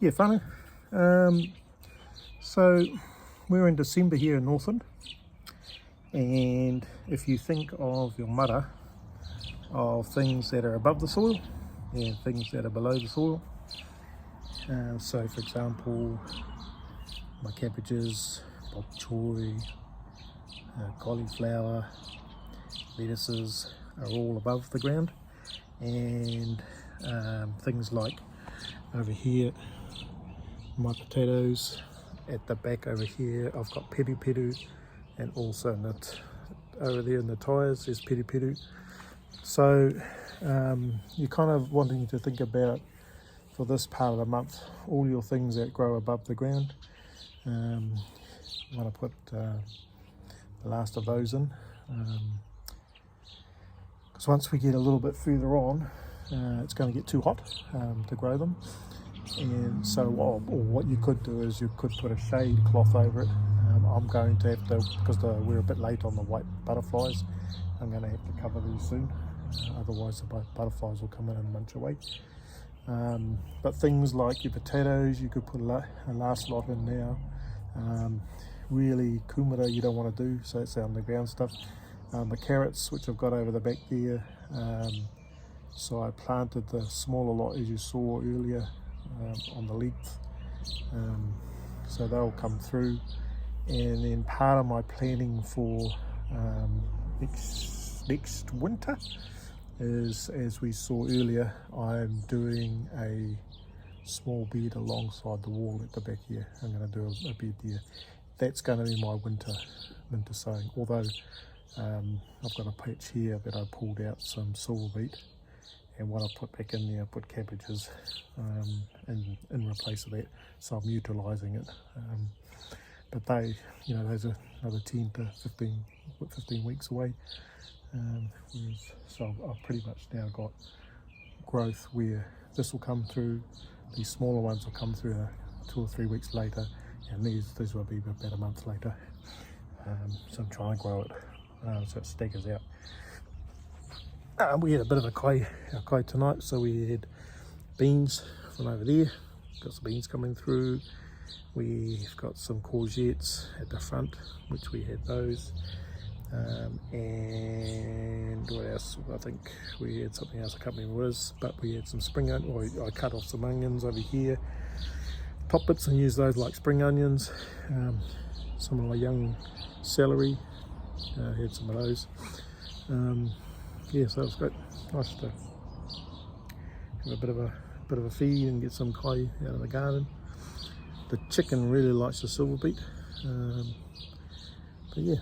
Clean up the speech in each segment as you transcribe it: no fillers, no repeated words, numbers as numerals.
Yeah, whānau. So we're in December here in Northland, and if you think of your Māra, of things that are above the soil and things that are below the soil, so for example, my cabbages, bok choy, cauliflower, lettuces are all above the ground, and things like over here, my potatoes, at the back over here I've got peru, and also over there in the tyres there's peru. So you're kind of wanting to think about, for this part of the month, all your things that grow above the ground. I want to put the last of those in, because once we get a little bit further on, it's going to get too hot to grow them. And so what you could do is you could put a shade cloth over it. I'm going to have to, because we're a bit late on the white butterflies, I'm going to have to cover these soon, otherwise the butterflies will come in and munch away. But things like your potatoes, you could put a last lot in now. Really kumara you don't want to do, so it's the underground stuff. The carrots, which I've got over the back there, so I planted the smaller lot as you saw earlier, on the length, so they'll come through. And then part of my planning for next winter is, as we saw earlier, I'm doing a small bed alongside the wall at the back here. I'm going to do a bed there. That's going to be my winter sowing, although I've got a patch here that I pulled out some silver beet, and what I put back in there, I put cabbages in replace of that, so I'm utilising it. But those are another 10 to 15 weeks away. So I've pretty much now got growth where this will come through, these smaller ones will come through 2 or 3 weeks later, and these will be about a month later. So I'm trying to grow it so it staggers out. We had a bit of a kai tonight, so we had beans from over there, got some beans coming through. We've got some courgettes at the front, which we had those, and what else? I think we had something else, I can't remember what it is, but we had some spring onions. I cut off some onions over here, top bits, and use those like spring onions. Some of my young celery, had some of those. Yeah, so it was great. Nice to have a bit of a feed and get some kai out of the garden. The chicken really likes the silver beet, but yeah.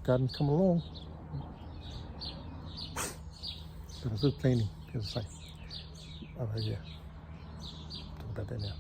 Garden's coming along, but it's good planning, as I say. Oh yeah, talk about that now.